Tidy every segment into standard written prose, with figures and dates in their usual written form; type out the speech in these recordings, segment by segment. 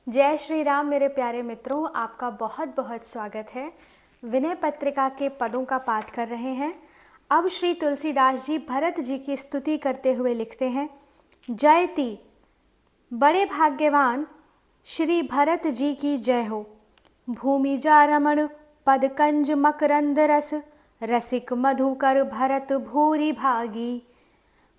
जय श्री राम मेरे प्यारे मित्रों, आपका बहुत बहुत स्वागत है। विनय पत्रिका के पदों का पाठ कर रहे हैं। अब श्री तुलसीदास जी भरत जी की स्तुति करते हुए लिखते हैं, जयति बड़े भाग्यवान श्री भरत जी की जय हो। भूमिजा रमण पदकंज मकरंद रस, रसिक मधुकर भरत भूरि भागी।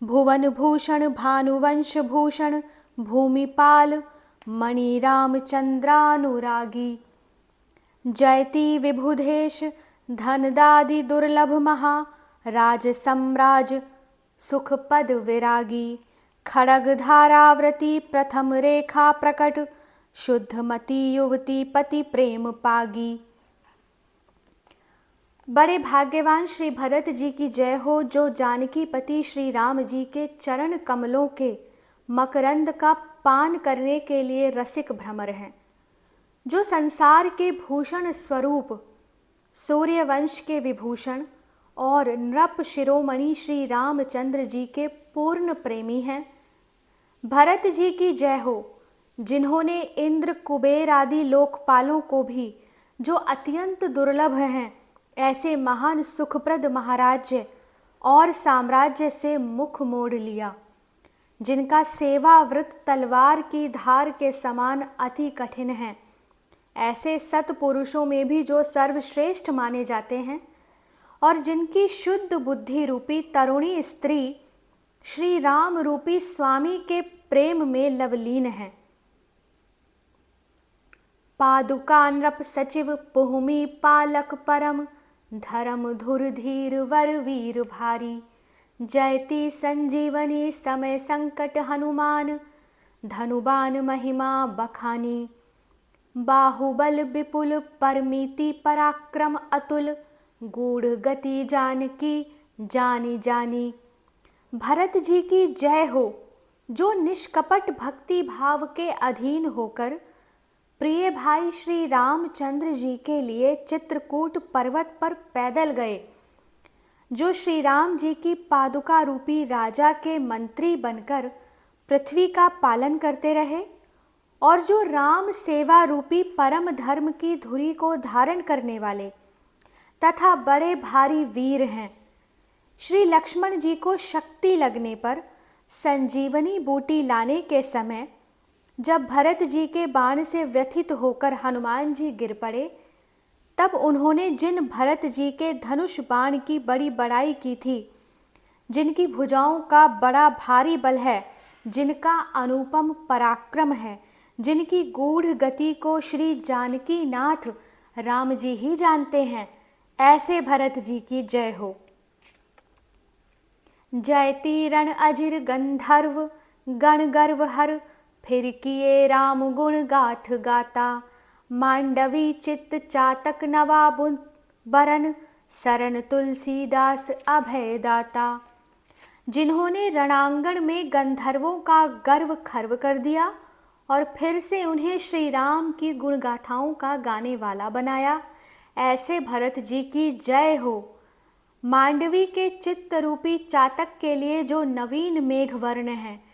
भुवन भूषण भानुवंश भूषण भूमिपाल मणि रामचंद्रानुरागी। जयति विबुधेश धनदादि दुर्लभ महा, राज सम्राज सुखपद विरागी। खड़ग धाराव्रती प्रथम रेखा प्रकट, शुद्धमती युवती पति प्रेम पागी। बड़े भाग्यवान श्री भरत जी की जय हो, जो जानकी पति श्री राम जी के चरण कमलों के मकरंद का पान करने के लिए रसिक भ्रमर हैं, जो संसार के भूषण स्वरूप सूर्यवंश के विभूषण और नृप शिरोमणि श्री रामचंद्र जी के पूर्ण प्रेमी हैं। भरत जी की जय हो, जिन्होंने इंद्र कुबेर आदि लोकपालों को भी, जो अत्यंत दुर्लभ हैं, ऐसे महान सुखप्रद महाराज्य और साम्राज्य से मुख मोड़ लिया, जिनका सेवा व्रत तलवार की धार के समान अति कठिन है। ऐसे सत्पुरुषों में भी जो सर्वश्रेष्ठ माने जाते हैं और जिनकी शुद्ध बुद्धि रूपी तरुणी स्त्री श्री राम रूपी स्वामी के प्रेम में लवलीन है। पादुका नृप सचिव पुहुमी पालक परम, धर्म धुर धीर वर वीर भारी। जयति संजीवनी समय संकट हनुमान, धनुबान महिमा बखानी। बाहुबल विपुल परमिति पराक्रम अतुल, गूढ़ गति जानकी जानी जानी। भरत जी की जय हो, जो निष्कपट भक्ति भाव के अधीन होकर प्रिय भाई श्री रामचंद्र जी के लिए चित्रकूट पर्वत पर पैदल गए, जो श्री राम जी की पादुका रूपी राजा के मंत्री बनकर पृथ्वी का पालन करते रहे और जो राम सेवा रूपी परम धर्म की धुरी को धारण करने वाले तथा बड़े भारी वीर हैं। श्री लक्ष्मण जी को शक्ति लगने पर संजीवनी बूटी लाने के समय जब भरत जी के बाण से व्यथित होकर हनुमान जी गिर पड़े, तब उन्होंने जिन भरत जी के धनुष बाण की बड़ी बड़ाई की थी, जिनकी भुजाओं का बड़ा भारी बल है, जिनका अनुपम पराक्रम है, जिनकी गूढ़ गति को श्री जानकी नाथ राम जी ही जानते हैं, ऐसे भरत जी की जय हो। जयति रण अजिर गंधर्व गण गर्व हर, फिर किए राम गुण गाथ गाता। मांडवी चित्त चातक नवाबुन बरन, सरन तुलसीदास अभय दाता। जिन्होंने रणांगण में गंधर्वों का गर्व खर्व कर दिया और फिर से उन्हें श्री राम की गुणगाथाओं का गाने वाला बनाया, ऐसे भरत जी की जय हो। मांडवी के चित्त रूपी चातक के लिए जो नवीन मेघ वर्ण है,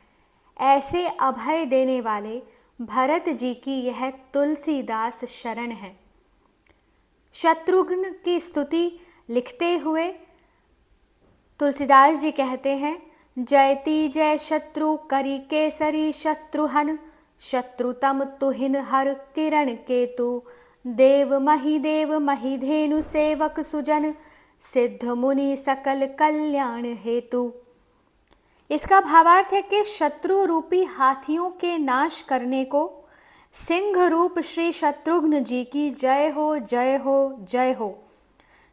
ऐसे अभय देने वाले भरत जी की यह तुलसीदास शरण है। शत्रुघ्न की स्तुति लिखते हुए तुलसीदास जी कहते हैं, जयति जय शत्रु करी केसरी शत्रुहन, शत्रुतम तुहिन हर किरण केतु। देव मही धेनु सेवक सुजन, सिद्ध मुनि सकल कल्याण हेतु। इसका भावार्थ है कि शत्रु रूपी हाथियों के नाश करने को सिंह रूप श्री शत्रुघ्न जी की जय हो जय हो जय हो,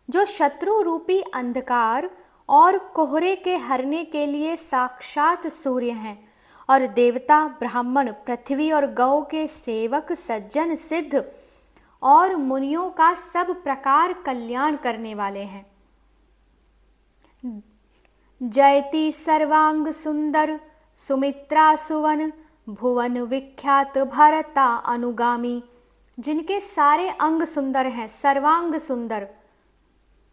जो शत्रु रूपी अंधकार और कोहरे के हरने के लिए साक्षात सूर्य हैं और देवता ब्राह्मण पृथ्वी और गौ के सेवक सज्जन सिद्ध और मुनियों का सब प्रकार कल्याण करने वाले हैं। जयति सर्वांग सुंदर सुमित्रा सुवन, भुवन विख्यात भरता अनुगामी। जिनके सारे अंग सुंदर हैं, सर्वांग सुंदर,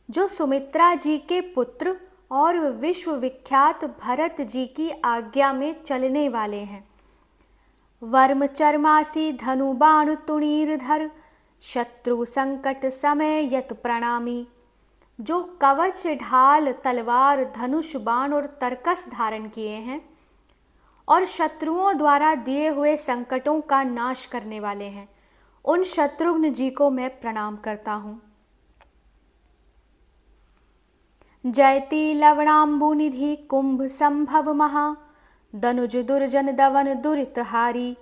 जो सुमित्रा जी के पुत्र और विश्व विख्यात भरत जी की आज्ञा में चलने वाले हैं। वर्म चर्मासी धनु बाण तुणीरधर, शत्रु संकट समय यत प्रणामी। जो कवच ढाल तलवार धनुष बाण और तरकस धारण किए हैं और शत्रुओं द्वारा दिए हुए संकटों का नाश करने वाले हैं, उन शत्रुघ्न जी को मैं प्रणाम करता हूँ। जयति लवणाम्बुनिधि कुंभ संभव महा, दनुज दुर्जन दवन दुरितहारी।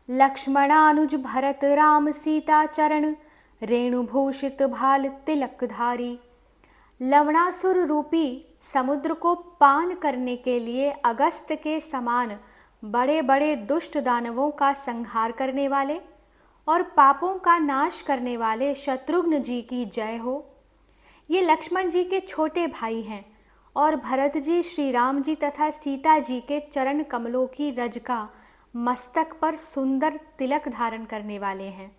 लक्ष्मणानुज भरत राम सीता चरण, रेणुभूषित भाल तिलकधारी। लवणासुर रूपी समुद्र को पान करने के लिए अगस्त के समान बड़े बड़े दुष्ट दानवों का संहार करने वाले और पापों का नाश करने वाले शत्रुघ्न जी की जय हो। ये लक्ष्मण जी के छोटे भाई हैं और भरत जी, श्री राम जी तथा सीता जी के चरण कमलों की रज का मस्तक पर सुंदर तिलक धारण करने वाले हैं।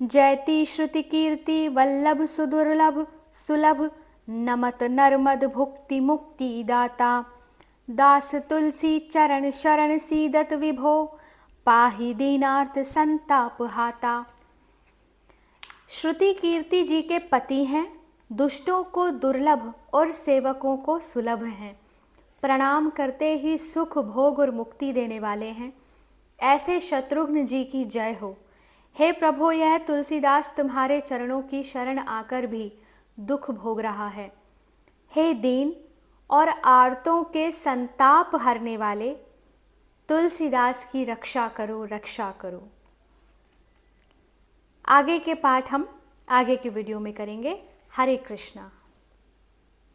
जयति श्रुति कीर्ति वल्लभ सुदुर्लभ सुलभ, नमत नर्मद भुक्ति मुक्ति दाता। दास तुलसी चरण शरण सीदत विभो, पाहि दीनार्थ संताप हाता। श्रुति कीर्ति जी के पति हैं, दुष्टों को दुर्लभ और सेवकों को सुलभ हैं। प्रणाम करते ही सुख भोग और मुक्ति देने वाले हैं। ऐसे शत्रुघ्न जी की जय हो। हे प्रभु, यह तुलसीदास तुम्हारे चरणों की शरण आकर भी दुख भोग रहा है। हे दीन और आर्तों के संताप हरने वाले, तुलसीदास की रक्षा करो, रक्षा करो। आगे के पाठ हम आगे के वीडियो में करेंगे। हरे कृष्णा।